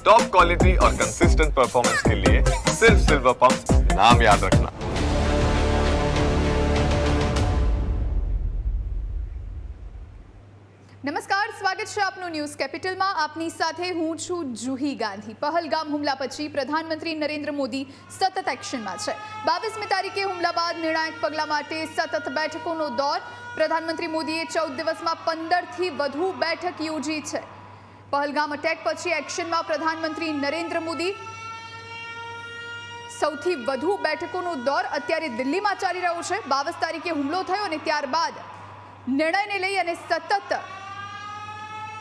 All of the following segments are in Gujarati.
टॉप क्वालिटी और कंसिस्टेंट परफॉर्मेंस के लिए सिर्फ सिल्वर पंप नाम याद रखना। નમસ્કાર, સ્વાગત છે આપનું ન્યૂઝ કેપિટલમાં. આપની સાથે હું છું જુહી ગાંધી. પહલગામ હુમલા પછી પ્રધાનમંત્રી નરેન્દ્ર મોદી સતત એક્શનમાં છે. 22મી તારીખે હુમલા બાદ નિર્ણાયક પગલા માટે સતત બેઠકોનો દોર. પ્રધાનમંત્રી મોદીએ 14 દિવસમાં 15થી વધુ બેઠક યોજી છે. પહલગામ અટેક પછી એક્શનમાં પ્રધાનમંત્રી નરેન્દ્ર મોદી. સૌથી વધુ બેઠકોનો દોર અત્યારે દિલ્હીમાં ચાલી રહ્યો છે. 22 તારીખે હુમલો થયો અને ત્યારબાદ નિર્ણયને લઈ અને સતત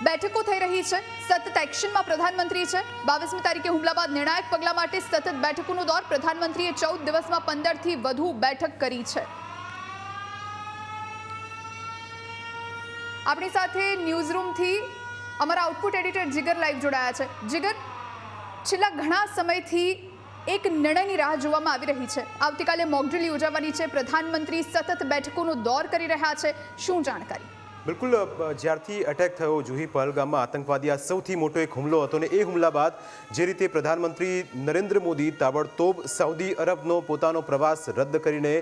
બેઠકો થઈ રહી છે. સતત એક્શનમાં પ્રધાનમંત્રી છે. 22મી તારીખે હુમલા બાદ નિર્ણાયક પગલા માટે સતત બેઠકોનો દોર. પ્રધાનમંત્રીએ 14 દિવસમાં 15થી વધુ બેઠક કરી છે. આપણી સાથે ન્યૂઝ રૂમથી અમારા આઉટપુટ એડિટર જીગર લાઈવ જોડાયા છે. જીગર, છેલ્લા ઘણા સમયથી એક નિર્ણયની રાહ જોવામાં આવી રહી છે. આવતીકાલે મોકડ્રીલ યોજાવાની છે. પ્રધાનમંત્રી સતત બેઠકોનો દોર કરી રહ્યા છે. શું જાણકારી? બિલકુલ, જ્યારથી અટેક થયો જુહી પહલગામમાં આતંકવાદી, આ સૌથી મોટો એક હુમલો હતો ને એ હુમલા બાદ જે રીતે પ્રધાનમંત્રી નરેન્દ્ર મોદી તાબડતોબ સાઉદી અરબનો પોતાનો પ્રવાસ રદ કરીને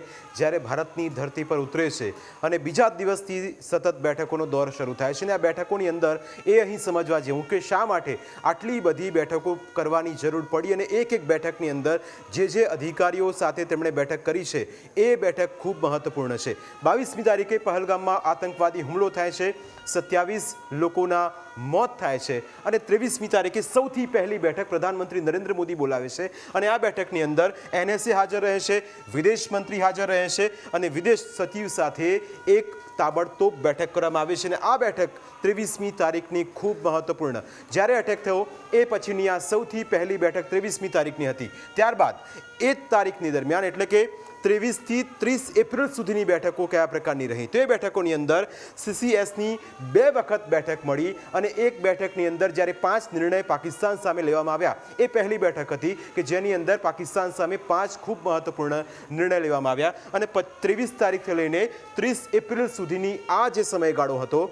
જ્યારે ભારતની ધરતી પર ઉતરે છે અને બીજા દિવસથી સતત બેઠકોનો દોર શરૂ થાય છે અને આ બેઠકોની અંદર એ અહીં સમજવા જેવું કે શા માટે આટલી બધી બેઠકો કરવાની જરૂર પડી અને એક બેઠકની અંદર જે અધિકારીઓ સાથે તેમણે બેઠક કરી છે એ બેઠક ખૂબ મહત્વપૂર્ણ છે. 22મી તારીખે પહલગામમાં આતંકવાદી હુમલો થાય છે. 27 લોકોના મોત થાય છે અને 23મી તારીખે સૌથી પહેલી બેઠક પ્રધાનમંત્રી નરેન્દ્ર મોદી બોલાવે છે અને આ બેઠકની અંદર NSA હાજર રહે છે, વિદેશ મંત્રી હાજર રહે છે અને વિદેશ સચિવ સાથે એક તાબડતોબ બેઠક કરવામાં આવી છે અને આ બેઠક 23મી તારીખની ખૂબ મહત્વપૂર્ણ. જ્યારે અટેક થયો એ પછીની આ સૌથી પહેલી બેઠક 23મી તારીખની હતી. ત્યારબાદ એ જ તારીખની દરમિયાન એટલે કે 23થી 30 એપ્રિલ સુધીની બેઠકો કયા પ્રકારની રહી તો એ બેઠકોની અંદર CCSની 2 વખત બેઠક મળી અને એક બેઠકની અંદર જ્યારે 5 નિર્ણય પાકિસ્તાન સામે લેવામાં આવ્યા એ પહેલી બેઠક હતી કે જેની અંદર પાકિસ્તાન સામે 5 ખૂબ મહત્વપૂર્ણ નિર્ણય લેવામાં આવ્યા અને 23 તારીખથી લઈને 30 એપ્રિલ સુધીની આ જે સમયગાળો હતો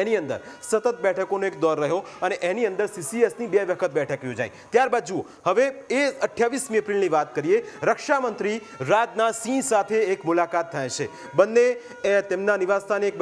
એની અંદર સતત બેઠકોનો એક દોર રહ્યો અને એની અંદર CCSની 2 વખત બેઠક યોજાઈ. ત્યારબાદ જુઓ, હવે એ 28મી એપ્રિલની વાત કરીએ. રક્ષામંત્રી રાજનાથ સિંહ સાથે એક મુલાકાત થાય છે. બંને તેમના નિવાસસ્થાને એક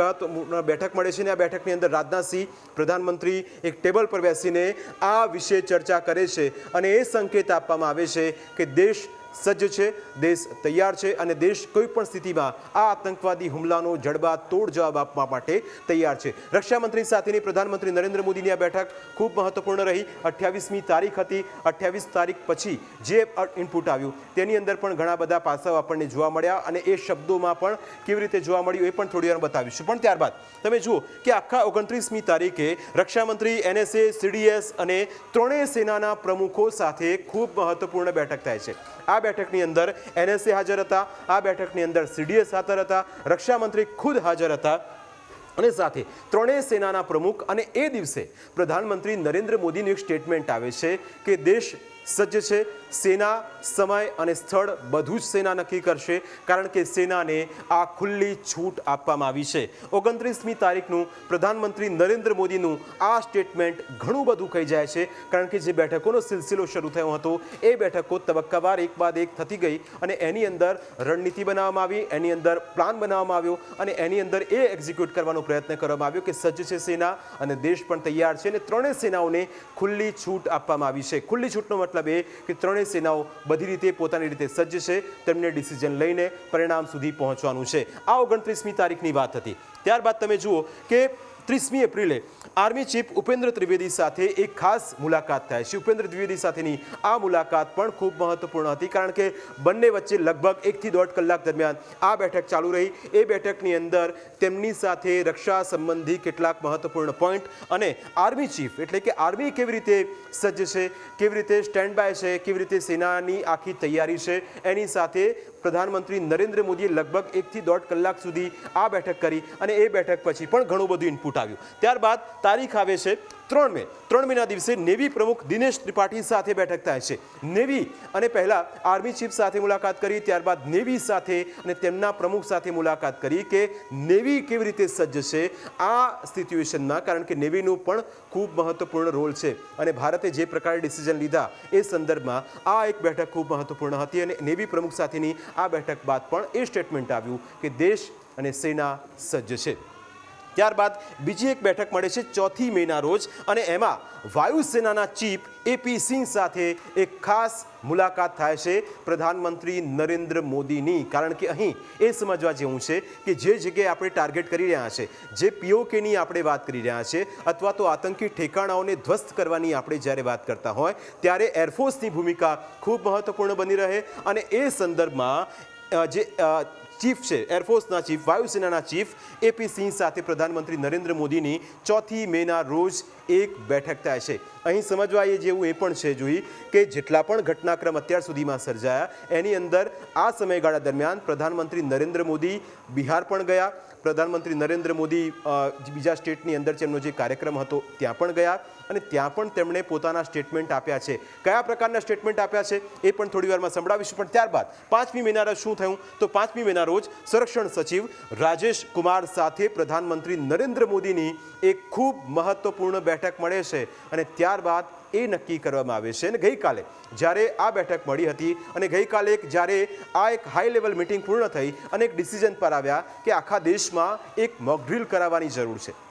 બેઠક મળે છે અને આ બેઠકની અંદર રાજનાથસિંહ પ્રધાનમંત્રી એક ટેબલ પર બેસીને આ વિશે ચર્ચા કરે છે અને એ સંકેત આપવામાં આવે છે કે દેશ સજ્જ છે, દેશ તૈયાર છે અને દેશ કોઈ પણ સ્થિતિમાં આ આતંકવાદી હુમલાનો જડબાતોડ જવાબ આપવા માટે તૈયાર છે. રક્ષામંત્રી સાથેની પ્રધાનમંત્રી નરેન્દ્ર મોદીની આ બેઠક ખૂબ મહત્વપૂર્ણ રહી. 28મી તારીખ હતી. 28 તારીખ પછી જે ઇનપુટ આવ્યું તેની અંદર પણ ઘણા બધા પાસાઓ આપણને જોવા મળ્યા અને એ શબ્દોમાં પણ કેવી રીતે જોવા મળ્યું એ પણ થોડી વાર બતાવીશું. પણ ત્યારબાદ તમે જુઓ કે આખા 29મી તારીખે રક્ષામંત્રી, NSA, CDS અને ત્રણેય સેનાના પ્રમુખો સાથે ખૂબ મહત્વપૂર્ણ બેઠક થાય છે. આ બેઠકની અંદર NSA હાજર હતા, આ બેઠકની અંદર CDS હાજર હતા, રક્ષામંત્રી ખુદ હાજર હતા અને સાથે ત્રણેય સેનાના પ્રમુખ. અને એ દિવસે પ્રધાનમંત્રી નરેન્દ્ર મોદીનું એક સ્ટેટમેન્ટ આવે છે કે દેશ સજ્જ છે, સેના સમય અને સ્થળ બધું જ સેના નક્કી કરશે કારણ કે સેનાને આ ખુલ્લી છૂટ આપવામાં આવી છે. 29મી તારીખનું પ્રધાનમંત્રી નરેન્દ્ર મોદીનું આ સ્ટેટમેન્ટ ઘણું બધું કહી જાય છે કારણ કે જે બેઠકોનો સિલસિલો શરૂ થયો હતો એ બેઠકો તબક્કાવાર એક બાદ એક થતી ગઈ અને એની અંદર રણનીતિ બનાવવામાં આવી, એની અંદર પ્લાન બનાવવામાં આવ્યો અને એની અંદર એ એક્ઝિક્યુટ કરવાનો પ્રયત્ન કરવામાં આવ્યો કે સજ્જ છે સેના અને દેશ પણ તૈયાર છે અને ત્રણેય સેનાઓને ખુલ્લી છૂટ આપવામાં આવી છે. ખુલ્લી છૂટનો મતલબ એ કે ત્રણેય સેનાઓ બધી રીતે પોતાની રીતે સજ્જ છે, તેમને ડિસિઝન લઈને પરિણામ સુધી પહોંચવાનું છે. આ 29મી તારીખની વાત હતી. ત્યારબાદ તમે જુઓ કે 30મી એપ્રિલે આર્મી ચીફ ઉપેન્દ્ર ત્રિવેદી સાથે એક ખાસ મુલાકાત થાય છે. ઉપેન્દ્ર ત્રિવેદી સાથેની આ મુલાકાત પણ ખૂબ મહત્વપૂર્ણ હતી કારણ કે બંને વચ્ચે લગભગ 1 થી 1.5 કલાક દરમિયાન આ બેઠક ચાલુ રહી. એ બેઠકની અંદર તેમની સાથે રક્ષા સંબંધી કેટલાક મહત્વપૂર્ણ પોઈન્ટ અને આર્મી ચીફ એટલે કે આર્મી કેવી રીતે સજ્જ છે, કેવી રીતે સ્ટેન્ડ બાય છે, કેવી રીતે સેનાની આખી તૈયારી છે એની સાથે પ્રધાનમંત્રી નરેન્દ્ર મોદીએ લગભગ 1 થી 1.5 કલાક સુધી આ બેઠક કરી અને એ બેઠક પછી પણ ઘણું બધું ઇનપુટ બતાવ્યું। ત્યારબાદ તારીખ આવે છે 3 મે। 3 મેના દિવસે નેવી પ્રમુખ દિનેશ ત્રિપાઠી સાથે બેઠક થાય છે। નેવી અને પહેલા આર્મી ચીફ સાથે મુલાકાત કરી, ત્યારબાદ નેવી સાથે અને તેમના પ્રમુખ સાથે મુલાકાત કરી કે નેવી કેવી રીતે સજ્જ છે આ સિચ્યુએશનમાં, કારણ કે નેવીનું પણ ખૂબ મહત્વપૂર્ણ રોલ છે અને ભારતે જે પ્રકારે ડિસિઝન લીધા એ સંદર્ભમાં આ એક બેઠક ખૂબ મહત્વપૂર્ણ હતી અને નેવી પ્રમુખ સાથેની આ બેઠક બાદ પણ એ સ્ટેટમેન્ટ આવ્યું કે દેશ અને સેના સજ્જ છે। ત્યારબાદ બીજી એક બેઠક મળે છે 4 મેના રોજ અને એમાં વાયુસેનાના ચીફ એપી સિંહ સાથે એક ખાસ મુલાકાત થાય છે પ્રધાનમંત્રી નરેન્દ્ર મોદીની। કારણ કે અહીં એ સમજવા જેવું છે કે જે જગ્યાએ આપણે ટાર્ગેટ કરી રહ્યા છે, જે પીઓકેની આપણે વાત કરી રહ્યા છે અથવા તો આતંકી ઠેકાણાઓને ધ્વસ્ત કરવાની આપણે જ્યારે વાત કરતા હોય ત્યારે એરફોર્સની ભૂમિકા ખૂબ મહત્વપૂર્ણ બની રહે અને એ સંદર્ભમાં જે ચીફ છે એરફોર્સના ચીફ, વાયુસેનાના ચીફ એપી સિંહ સાથે પ્રધાનમંત્રી નરેન્દ્ર મોદીની 4 મેના રોજ એક બેઠક થાય છે। અહીં સમજવા જેવું એ પણ છે જોઈ કે જેટલા પણ ઘટનાક્રમ અત્યાર સુધીમાં સર્જાયા એની અંદર આ સમયગાળા દરમિયાન પ્રધાનમંત્રી નરેન્દ્ર મોદી બિહાર પણ ગયા, પ્રધાનમંત્રી નરેન્દ્ર મોદી બીજા સ્ટેટની અંદર તેમનો જે કાર્યક્રમ હતો ત્યાં પણ ગયા અને ત્યાં પણ તેમણે પોતાના સ્ટેટમેન્ટ આપ્યા છે। કયા પ્રકારના સ્ટેટમેન્ટ આપ્યા છે એ પણ થોડી વારમાં સંભળાવીશું। પણ ત્યારબાદ 5મી મેના રોજ શું થયું તો 5મી મેના રોજ સંરક્ષણ સચિવ રાજેશ કુમાર સાથે પ્રધાનમંત્રી નરેન્દ્ર મોદીની એક ખૂબ મહત્વપૂર્ણ બેઠક મળે છે અને ત્યારબાદ એ નક્કી કરવામાં આવે છે। અને ગઈકાલે જ્યારે આ બેઠક મળી હતી અને ગઈકાલે જ્યારે આ એક હાઈ લેવલ મિટિંગ પૂર્ણ થઈ અને એક ડિસિઝન પર આવ્યા કે આખા દેશમાં એક મોક ડ્રીલ કરાવવાની જરૂર છે।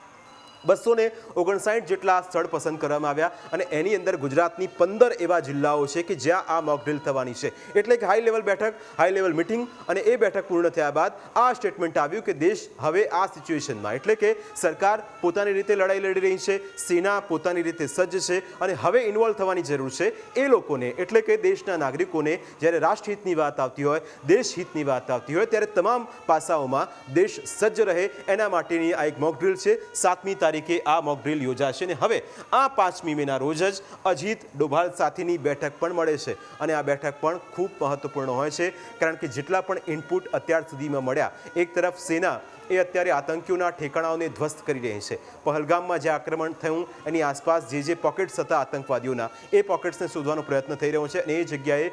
259 જેટલા સ્થળ પસંદ કરવામાં આવ્યા અને એની અંદર ગુજરાતની 15 એવા જિલ્લાઓ છે કે જ્યાં આ મોક ડ્રીલ થવાની છે। એટલે કે હાઈ લેવલ બેઠક, હાઈ લેવલ મિટિંગ અને એ બેઠક પૂર્ણ થયા બાદ આ સ્ટેટમેન્ટ આવ્યું કે દેશ હવે આ સિચ્યુએશનમાં એટલે કે સરકાર પોતાની રીતે લડાઈ લડી રહી છે, સેના પોતાની રીતે સજ્જ છે અને હવે ઇન્વોલ્વ થવાની જરૂર છે એ લોકોને એટલે કે દેશના નાગરિકોને જ્યારે રાષ્ટ્રહિતની વાત આવતી હોય, દેશહિતની વાત આવતી હોય ત્યારે તમામ પાસાઓમાં દેશ સજ્જ રહે એના માટેની આ એક મોક ડ્રીલ છે। 7મી તારીખે આ મોક ડ્રીલ યોજાશે અને હવે આ 5મી મેના રોજ જ અજીત ડોભાલ સાથેની બેઠક પણ મળે છે અને આ બેઠક પણ ખૂબ મહત્વપૂર્ણ હોય છે કારણ કે જેટલા પણ ઇનપુટ અત્યાર સુધીમાં મળ્યા, એક તરફ સેના એ અત્યારે આતંકીઓના ઠેકાણાઓને ધ્વસ્ત કરી રહી છે। પહલગામમાં જે આક્રમણ થયું એની આસપાસ જે પોકેટ્સ હતા આતંકવાદીઓના એ પોકેટ્સને શોધવાનો પ્રયત્ન થઈ રહ્યો છે અને એ જગ્યાએ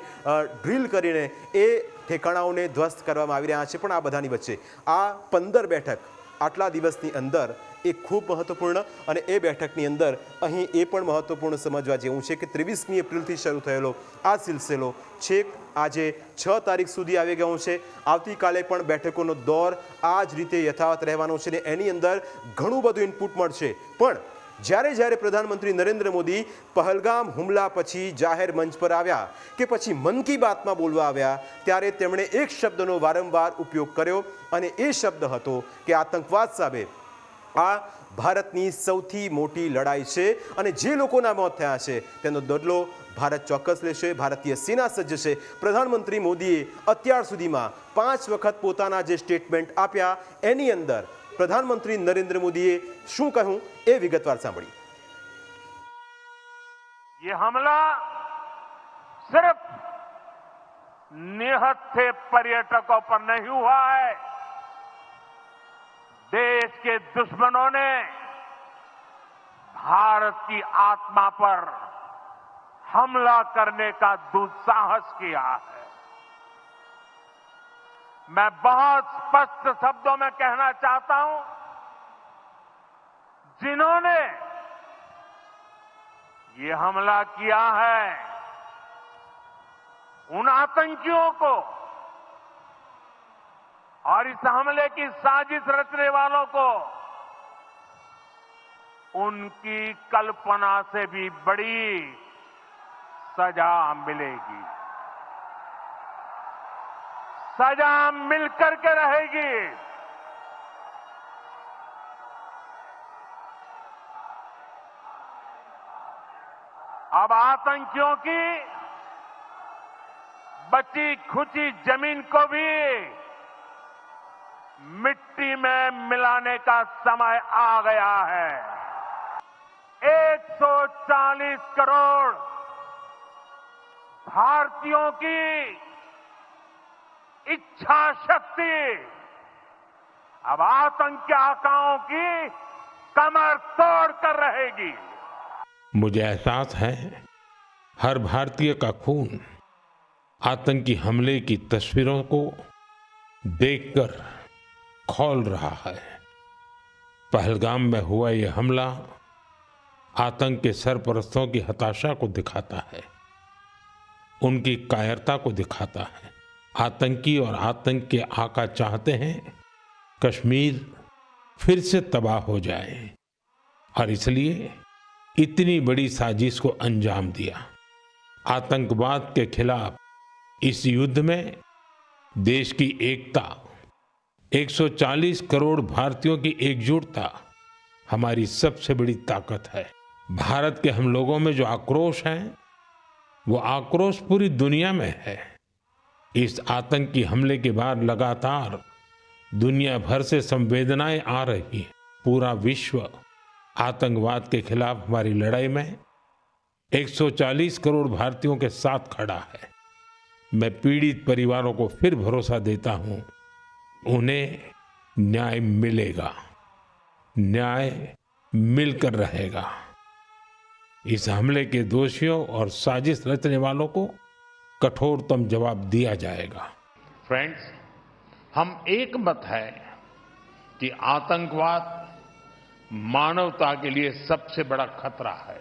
ડ્રીલ કરીને એ ઠેકાણાઓને ધ્વસ્ત કરવામાં આવી રહ્યા છે। પણ આ બધાની વચ્ચે આ 15 બેઠક આટલા દિવસની અંદર એ ખૂબ મહત્વપૂર્ણ અને એ બેઠકની અંદર અહીં એ પણ મહત્વપૂર્ણ સમજવા જેવું છે કે 23મી એપ્રિલથી શરૂ થયેલો આ સિલસિલો છેક આજે 6 તારીખ સુધી આવી ગયો છે। આવતીકાલે પણ બેઠકોનો દોર આ જ રીતે યથાવત રહેવાનો છે અને એની અંદર ઘણું બધું ઇનપુટ મળશે। પણ જ્યારે પ્રધાનમંત્રી નરેન્દ્ર મોદી પહલગામ હુમલા પછી જાહેર મંચ પર આવ્યા કે પછી મન કી બાતમાં બોલવા આવ્યા ત્યારે તેમણે એક શબ્દનો વારંવાર ઉપયોગ કર્યો અને એ શબ્દ હતો કે આતંકવાદ સામે આ ભારતની સૌથી મોટી લડાઈ છે અને જે લોકોના મોત થયા છે તેનો બદલો ભારત ચોક્કસ લેશે, ભારતીય સેના સજ્જ છે। પ્રધાનમંત્રી મોદીએ અત્યાર સુધીમાં 5 વખત પોતાના જે સ્ટેટમેન્ટ આપ્યા એની અંદર પ્રધાનમંત્રી નરેન્દ્ર મોદીએ શું કહ્યું એ વિગતવાર સાંભળીએ। ये हमला सिर्फ निहत थे पर्यटकों पर नहीं हुआ है, देश के दुश्मनों ने भारत की आत्मा पर हमला करने का दुस्साहस किया है। मैं बहुत स्पष्ट शब्दों में कहना चाहता हूं, जिन्होंने ये हमला किया है उन आतंकियों को और इस हमले की साजिश रचने वालों को उनकी कल्पना से भी बड़ी सजा मिलेगी, सजा मिलकर के रहेगी। अब आतंकियों की बची खुची जमीन को भी मिट्टी में मिलाने का समय आ गया है। 140 करोड़ भारतीयों की इच्छा शक्ति अब आतंकी आकाओं की कमर तोड़ कर रहेगी। मुझे एहसास है हर भारतीय का खून आतंकी हमले की तस्वीरों को देखकर खौल रहा है। पहलगाम में हुआ यह हमला आतंक के सरपरस्तों की हताशा को दिखाता है, उनकी कायरता को दिखाता है। आतंकी और आतंक के आका चाहते हैं कश्मीर फिर से तबाह हो जाए और इसलिए इतनी बड़ी साजिश को अंजाम दिया। आतंकवाद के खिलाफ इस युद्ध में देश की एकता, 140 करोड़ भारतीयों की एकजुटता हमारी सबसे बड़ी ताकत है। भारत के हम लोगों में जो आक्रोश है वो आक्रोश पूरी दुनिया में है। इस आतंकी हमले के बाद लगातार दुनिया भर से संवेदनाएं आ रही हैं। पूरा विश्व आतंकवाद के खिलाफ हमारी लड़ाई में 140 करोड़ भारतीयों के साथ खड़ा है। मैं पीड़ित परिवारों को फिर भरोसा देता हूं, उन्हें न्याय मिलेगा, न्याय मिलकर रहेगा। इस हमले के दोषियों और साजिश रचने वालों को कठोरतम जवाब दिया जाएगा। फ्रेंड्स, हम एक मत है कि आतंकवाद मानवता के लिए सबसे बड़ा खतरा है।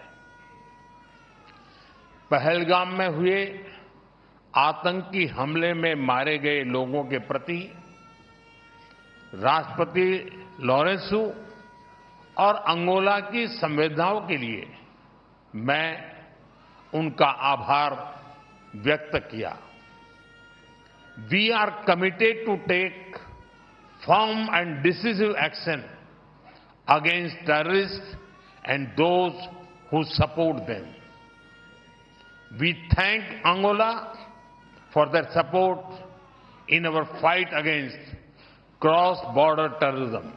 पहलगाम में हुए आतंकी हमले में मारे गए लोगों के प्रति राष्ट्रपति लॉरेंसो और अंगोला की संवेदनाओं के लिए मैं उनका आभार व्यक्त किया। We are committed to take firm and decisive action against terrorists and those who support them. We thank Angola for their support in our fight against cross-border terrorism.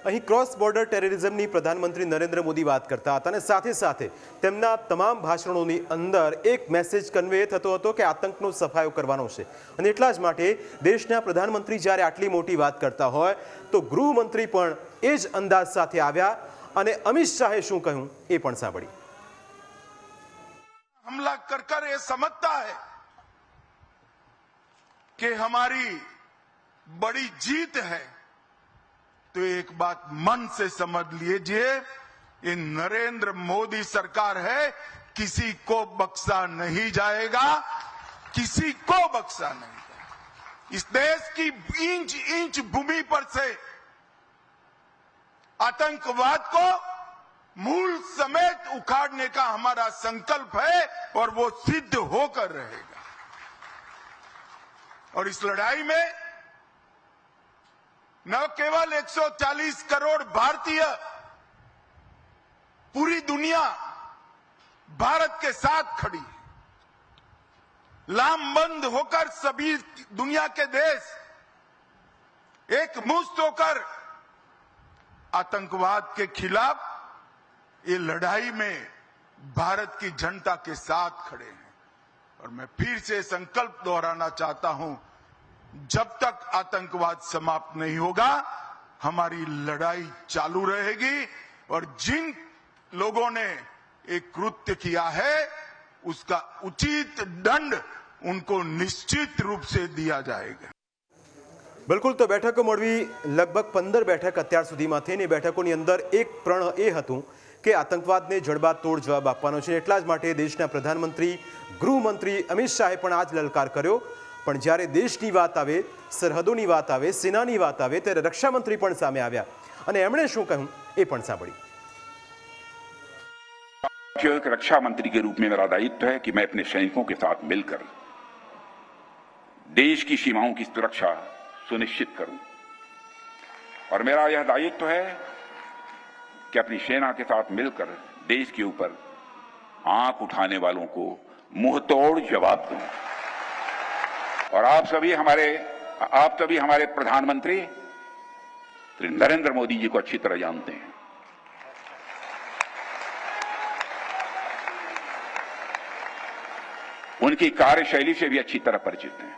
અહીં ક્રોસ બોર્ડર ટેરરિઝમની પ્રધાનમંત્રી નરેન્દ્ર મોદી વાત કરતા હતા અને સાથે સાથે તેમના તમામ ભાષણોની અંદર એક મેસેજ કન્વે થતો હતો કે આતંકનો સફાયો કરવાનો છે અને એટલા જ માટે દેશના પ્રધાનમંત્રી જ્યારે આટલી મોટી વાત કરતા હોય તો ગૃહમંત્રી પણ એ જ અંદાજ સાથે આવ્યા અને અમિત શાહે શું કહ્યું એ પણ સાંભળી। हमला कर कर ये समझता है कि हमारी बड़ी जीत है, तो एक बात मन से समझ लीजिए, ये नरेंद्र मोदी सरकार है, किसी को बख्शा नहीं जाएगा, किसी को बख्शा नहीं जाएगा। इस देश की इंच इंच भूमि पर से आतंकवाद को मूल समेत उखाड़ने का हमारा संकल्प है और वो सिद्ध होकर रहेगा। और इस लड़ाई में न केवल 140 करोड़ भारतीय, पूरी दुनिया भारत के साथ खड़ी है। लामबंद होकर सभी दुनिया के देश एक मुश्त होकर आतंकवाद के खिलाफ ये लड़ाई में भारत की जनता के साथ खड़े हैं। और मैं फिर से संकल्प दोहराना चाहता हूं, जब तक आतंकवाद समाप्त नहीं होगा हमारी लड़ाई चालू रहेगी और जिन लोगों ने एक कृत्य किया है उसका उचित दंड उनको निश्चित रूप से दिया जाएगा। બિલકુલ, તો બેઠકો મળવી લગભગ 15 બેઠક અત્યાર સુધીમાં થઈને બેઠકોની અંદર એક પ્રણ એ હતું કે આતંકવાદને જડબાતોડ જવાબ આપવાનો છે। એટલા જ માટે દેશના પ્રધાનમંત્રી ગૃહમંત્રી અમિત શાહે પણ આ જ લલકાર કર્યો। પણ જ્યારે દેશની વાત આવે, સરહદોની વાત આવે, સેનાની વાત આવે ત્યારે રક્ષામંત્રી પણ સામે આવ્યા અને એમણે શું કહ્યું એ પણ સાંભળી। एक रक्षा मंत्री के रूप में मेरा दायित्व है कि मैं अपने सैनिकों के साथ मिलकर देश की सीमाओं की सुरक्षा सुनिश्चित करूं और मेरा यह दायित्व है कि अपनी सेना के साथ मिलकर देश के ऊपर आंख उठाने वालों को मुंहतोड़ जवाब दूं। और आप सभी हमारे प्रधानमंत्री श्री नरेंद्र मोदी जी को अच्छी तरह जानते हैं। उनकी कार्यशैली से भी अच्छी तरह परिचित हैं,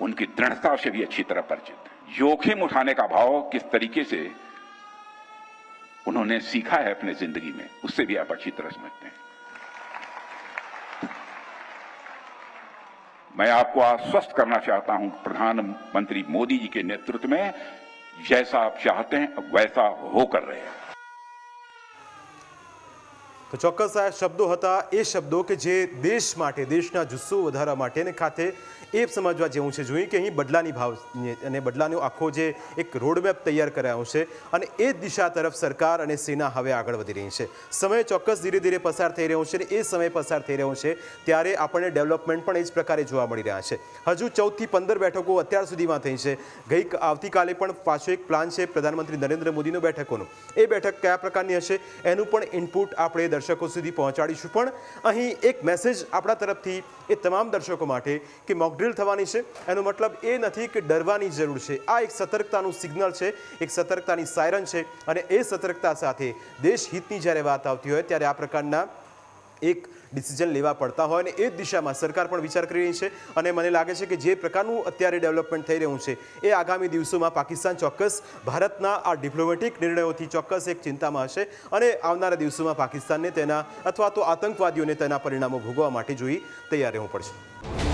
उनकी दृढ़ता से भी अच्छी तरह परिचित हैं। जोखिम उठाने का भाव किस तरीके से उन्होंने सीखा है अपने जिंदगी में, उससे भी आप अच्छी तरह समझते हैं। मैं आपको आश्वस्त करना चाहता हूं, प्रधानमंत्री मोदी जी के नेतृत्व में जैसा आप चाहते हैं वैसा होकर रहे हैं। તો ચોક્કસ આ શબ્દો હતા, એ શબ્દો કે જે દેશ માટે, દેશના જુસ્સો વધારવા માટે અને ખાતે એ સમજવા જેવું છે જોઈએ કે અહીં બદલાની ભાવ અને બદલાનો આખો જે એક રોડમેપ તૈયાર કરાયો છે અને એ દિશા તરફ સરકાર અને સેના હવે આગળ વધી રહી છે। સમય ચોક્કસ ધીરે ધીરે પસાર થઈ રહ્યો છે અને એ સમય પસાર થઈ રહ્યો છે ત્યારે આપણને ડેવલપમેન્ટ પણ એ જ પ્રકારે જોવા મળી રહ્યા છે। હજુ 14 થી 15 બેઠકો અત્યાર સુધીમાં થઈ છે। આવતીકાલે પણ પાછો એક પ્લાન છે પ્રધાનમંત્રી નરેન્દ્ર મોદીનો બેઠકોનો। એ બેઠક કયા પ્રકારની હશે એનું પણ ઇનપુટ આપણે દર્શકો સુધી પહોંચાડીશું। પણ અહીં એક મેસેજ આપણા તરફથી એ તમામ દર્શકો માટે કે મોક ડ્રિલ થવાની છે એનો મતલબ એ નથી કે ડરવાની જરૂર છે। આ એક સતર્કતાનું સિગ્નલ છે, એક સતર્કતાની સાયરન છે અને એ સતર્કતા સાથે દેશ હિતની જ્યારે વાત આવતી હોય ત્યારે આ પ્રકારના એક ડિસિઝન લેવા પડતા હોય અને એ જ દિશામાં સરકાર પણ વિચાર કરી રહી છે અને મને લાગે છે કે જે પ્રકારનું અત્યારે ડેવલપમેન્ટ થઈ રહ્યું છે એ આગામી દિવસોમાં પાકિસ્તાન ચોક્કસ ભારતના આ ડિપ્લોમેટિક નિર્ણયોથી ચોક્કસ એક ચિંતામાં હશે અને આવનારા દિવસોમાં પાકિસ્તાનને તેના અથવા તો આતંકવાદીઓને તેના પરિણામો ભોગવવા માટે જોઈ તૈયાર રહેવું પડશે।